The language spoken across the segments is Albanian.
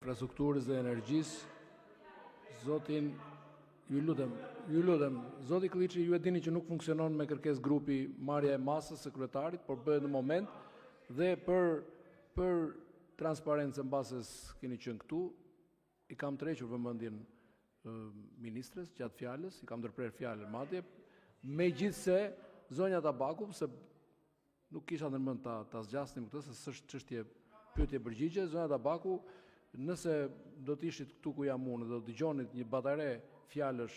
Infrastrukturës dhe energjisë, zotin, ju lutem, zoti Klliçi, ju e dini që nuk funksionon me kërkesë grupi marrja e masës së kryetarit, por bëhet në moment dhe për transparencë mbase keni qenë këtu, i kam tërhequr vëmendjen ministres gjatë fjalës, i kam ndërprer fjalën madje, megjithse zonja Tabaku, se nuk kisha ndërmend ta zgjasnim këtë, se s'është çështje pyetje përgjigje, zonja Tabaku, nëse do të ishit këtu ku jam unë, do të dëgjonit një batare fjalësh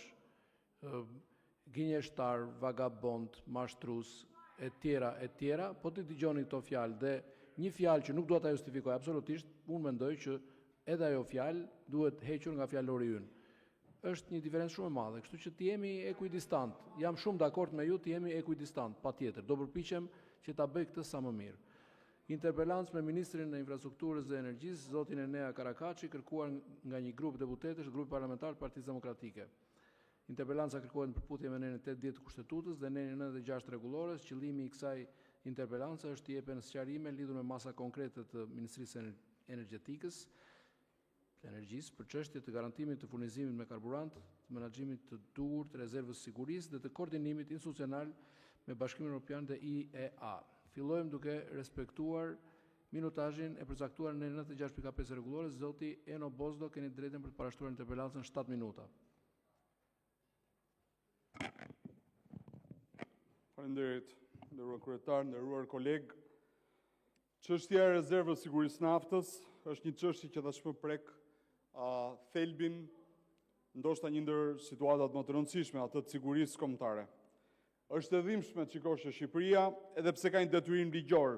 gënjeshtar, vagabond, mashtrus, e tjera, po të dëgjoni këto fjalë dhe një fjalë që nuk dua ta justifikoj absolutisht, unë mendoj që edhe ajo fjalë duhet hequr nga fjalori ynë. Është një diferencë shumë e madhe, kështu që të jemi ekuidistant. Jam shumë dakord me ju, të jemi ekuidistant, patjetër. Do përpiqem që ta bëj këtë sa më mirë. Interpelancë me Ministrin e Infrastrukturës dhe Energjisë, zotin Enea Karakaçi, kërkuar nga një grup deputetësh, grupi parlamentar Partisë Demokratike. Interpelanca kërkohet në përputhje me nenin 80 të Kushtetutës dhe nenin 96 rregullores. Qëllimi i kësaj interpelance është të jepen sqarime lidhur me masa konkrete të Ministrisë Energjisë për çështje të garantimit të furnizimit me karburant, të menaxhimit të duhur të rezervës sigurisë dhe të koordinimit institucional me Bashkimin Evropian dhe IEA. Fillojmë duke respektuar minutazhin e përcaktuar në 96.5 rregullores. Zoti Eno Bozdo, keni drejtën për të parashtruar interpelancën 7 minuta. Faleminderit, nderuar kryetar, nderuar koleg. Çështja e rezervës sigurisë naftës është një çështje që tashmë prek thelbin, ndoshta një ndër situatat më të rëndësishme, atë të sigurisë kombëtare. Është e dhimbshme të shikosh që Shqipëria, edhe pse ka një detyrim ligjor,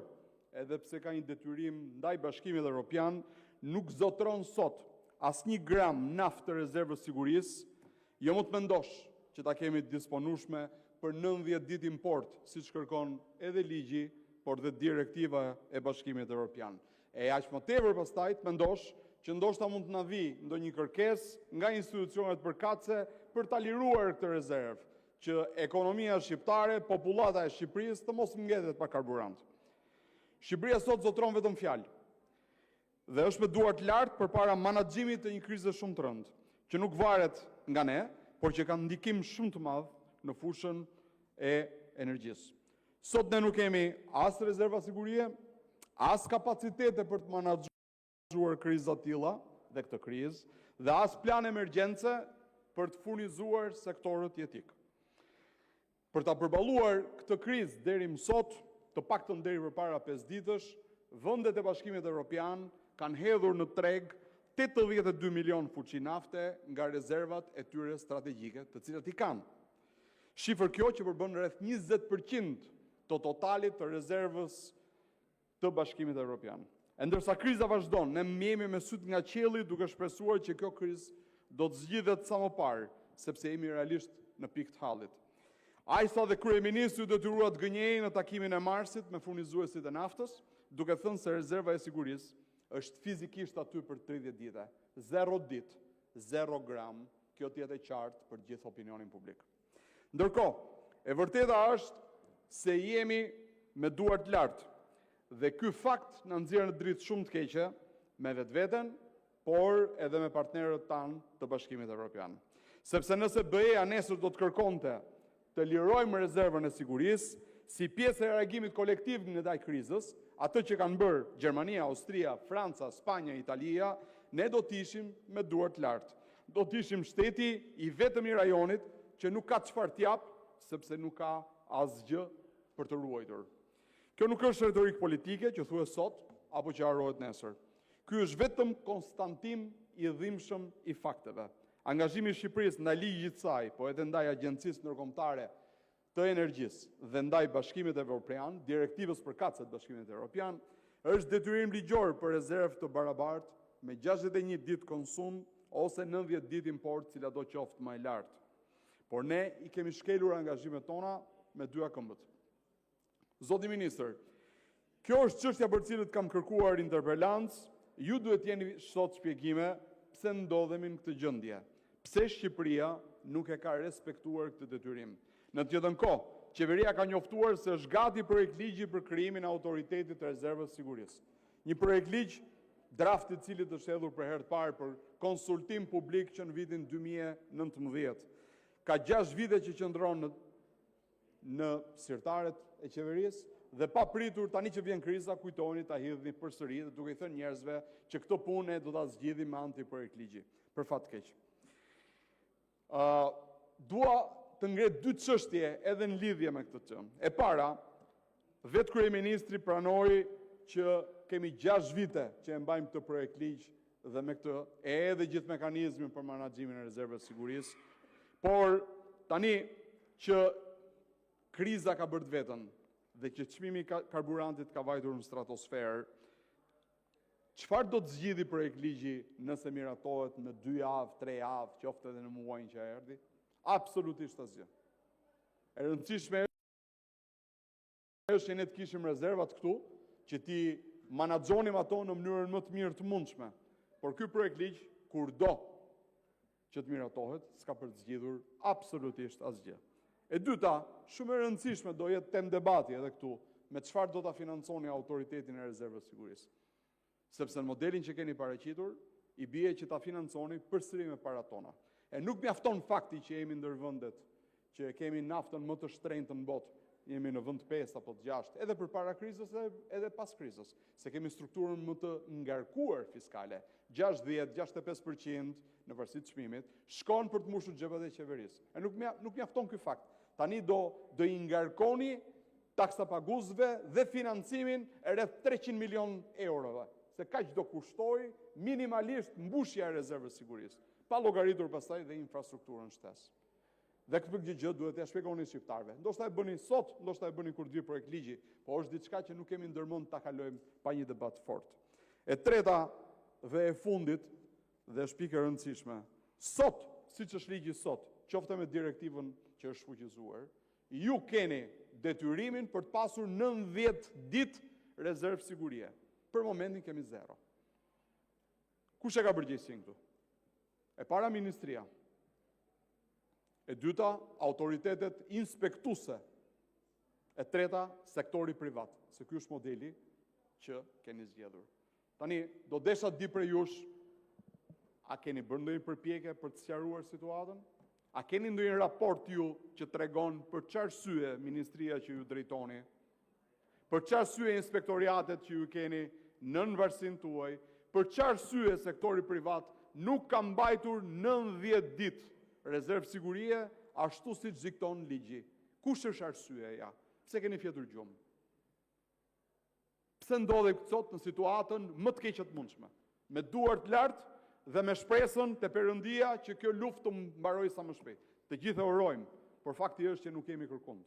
edhe pse ka një detyrim ndaj Bashkimit Evropian, nuk zotron sot asnjë gram naftë të rezervës sigurisë, jo më të mendosh që ta kemi të disponueshme për 90 ditë import, siç kërkon edhe ligji, por dhe direktiva e Bashkimit Evropian. E aq më tepër pastaj të mendosh që ndoshta mund të na vi ndonjë kërkesë nga institucionet përkatëse për ta liruar këtë rezervë, që ekonomia shqiptare, popullata e Shqipërisë të mos mbetet pa karburant. Shqipëria sot zotron vetëm fjalë dhe është me duart lart përpara menaxhimit të një krize shumë të rëndë, që nuk varet nga ne, por që ka ndikim shumë të madh në fushën e energjisë. Sot ne nuk kemi as rezerva sigurie, as kapacitete për të menaxhuar kriza të tilla dhe këtë krizë, dhe as plan emergjence për të furnizuar sektorët jetik. Për ta përballuar këtë krizë deri më sot, të paktën deri përpara 5 ditësh, vendet e Bashkimit Evropian kanë hedhur në treg 82 milion fuqi nafte nga rezervat e tyre strategjike, të cilat i kanë. Shifër kjo që përbën rreth 20% të totalit të rezervës të Bashkimit Evropian. E ndërsa kriza vazhdon, ne jemi me syt nga qielli duke shpresuar që kjo krizë do të zgjidhet sa më parë, sepse jemi realisht në pikë të hallit. Ai sa dhe kryeministri u detyruar të gënjejë në takimin e marsit me furnizuesit e naftës, duke thënë se rezerva e sigurisë është fizikisht aty për 30 ditë. 0 ditë, 0 gram, kjo të jetë e qartë për gjithë opinionin publik. Ndërkohë, e vërteta është se jemi me duart lartë dhe ky fakt na nxjerr në dritë shumë të keqe me vetveten, por edhe me partnerët tanë të Bashkimit Evropian. Sepse nëse BE-ja nesër do të kërkonte të lirojmë rezervën e sigurisë si pjesë e reagimit kolektiv në ndaj krizës, atë që kanë bërë Gjermania, Austria, Franca, Spanja, Italia, ne do të ishim me duart lartë. Do të ishim shteti i vetëm i rajonit që nuk ka çfarë të jap, sepse nuk ka asgjë për të ruajtur. Kjo nuk është retorik politike që thuhet sot apo që harrohet nesër. Ky është vetëm konstatim i dhimbshëm i fakteve. Angazhimi i Shqipërisë ndaj ligjit të saj, po edhe ndaj Agjencisë Ndërkombëtare të Energjisë dhe ndaj Bashkimit Evropian, direktivës përkatëse të Bashkimit Evropian, është detyrim ligjor për rezervë të barabartë me 61 ditë konsum ose 90 ditë import, cila do qoftë më e lartë. Por ne i kemi shkelur angazhimet tona me dyja këmbët. Zoti Ministër, kjo është çështja për cilët kam kërkuar interpelancë, ju duhet jeni sot shpjegime pse ndodhemi në këtë gjendje. Pse Shqipëria nuk e ka respektuar këtë detyrim. Në të njëjtën kohë, qeveria ka njoftuar se është gati projekt ligji për krijimin e autoritetit të rezervës sigurisë. Një projekt ligj drafti i cili është hedhur për herë të parë për konsultim publik që në vitin 2019. Ka 6 vite që qëndron në sirtaret e qeverisë dhe pa pritur tani që vjen kriza kujtoni ta hidhni përsëri dhe duke i thënë njerëzve që këtë punë do ta zgjidhim me anë të projekt ligji. Për fat keq. Dua të ngre 2 çështje edhe në lidhje me këtë temë. E para, vetë kryeministri pranoi që kemi 6 vite që e mbajmë këtë projekt ligj dhe me këtë edhe gjithë mekanizmin për menaxhimin e rezervave sigurisë, por tani që kriza ka bërë vetën dhe që çmimi i karburantit ka vajtur në stratosferë, çfarë do të zgjidhi projekt ligji nëse miratohet në 2 javë, 3 javë, qoftë edhe në muajin që erdhi? Absolutisht asgjë. E rëndësishme është që ne të kishim rezervat këtu, që ti menaxhonim ato në mënyrën më të mirë të mundshme. Por ky projekt ligj, kur do që të miratohet, s'ka për të zgjidhur absolutisht asgjë. E dyta, shumë e rëndësishme do jetë temë debati edhe këtu, me çfarë do ta financoni autoritetin e rezervës sigurisë. Sepse në modelin që keni paraqitur, i bie që ta financoni përsëri me parat tona. E nuk mjafton fakti që jemi ndër vendet, që kemi naftën më të shtrenjtë në botë, jemi në vend 5 apo 6, edhe përpara krizës edhe pas krizës, se kemi strukturën më të ngarkuar fiskale, 60-65% në varësi të çmimit, shkon për të mbushur xhepet e qeverisë. E nuk mjafton ky fakt. Tani do i ngarkoni taksapaguzëve dhe financimin e rreth 300 milion eurove, se kaq do kushtoj minimalisht mbushja e rezervës sigurisë, pa llogaritur pastaj dhe infrastrukturën shtesë. Dhe këtë gjë duhet t'ia shpjegoni shqiptarëve. Ndoshta e bëni sot, ndoshta e bëni kur të vi projekt ligji, po është diçka që nuk kemi ndërmend ta kalojmë pa një debat fort. E treta dhe e fundit, dhe është pikë e rëndësishme, sot, siç është ligji sot, qoftë me direktivën që është fuqizuar, ju keni detyrimin për të pasur 90 ditë rezervë sigurie. Për momentin kemi 0. Kush e ka përgjegjësinë këtu? E para ministria. E dyta, autoritetet inspektuese. E treta, sektori privat, se ky është modeli që keni zgjedhur. Tani, do desha të di prej jush, a keni bërë ndonjë përpjekje për të sqaruar situatën? A keni ndonjë raport ju që tregon për çfarë arsye ministria që ju drejtoni, për çfarë arsye inspektoriatet që ju keni nën varësinë tuaj, për çfarë arsye sektori privat nuk ka mbajtur 90 ditë rezervë sigurie, ashtu si që zikton ligji? Kush është arsyeja? Pse keni fjetur gjumë? Pse ndodhe sot në situatën më të keqe të mundshme? Me duart lartë dhe me shpresën te Perëndia që kjo luftë të mbarojë sa më shpejt. Të gjithë e urojmë, por fakti është që nuk kemi kërkund.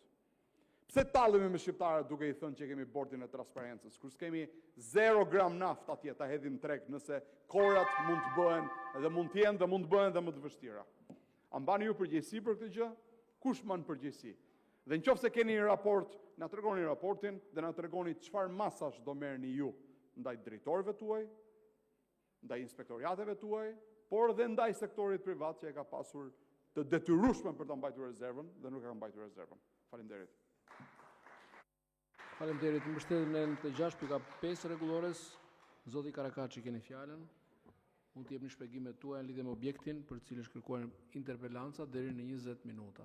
Pse tallemi me shqiptarët duke i thënë që kemi bordin e transparencës, kur s'kemi 0 gram naft atje ta hedhim treg nëse korat mund të bëhen dhe mund të jenë dhe mund të bëhen dhe më të vështira? A mbani ju përgjegjësi për këtë gjë? Kush mban përgjegjësi? Dhe nëse keni një raport, na tregoni raportin dhe na tregoni çfarë masash do merrni ju ndaj drejtorëve tuaj, ndaj inspektoriateve tuaj, por edhe ndaj sektorit privat që e ka pasur të detyrueshme për ta mbajtur rezervën dhe nuk e ka mbajtur rezervën. Faleminderit. Faleminderit. Mbështetjen e 6.5 rregullores, zoti Karakaçi keni fjalën. Mund të jepni shpjegimet tuaja në lidhje me objektin për të cilin është kërkuar interpelanca deri në 20 minuta.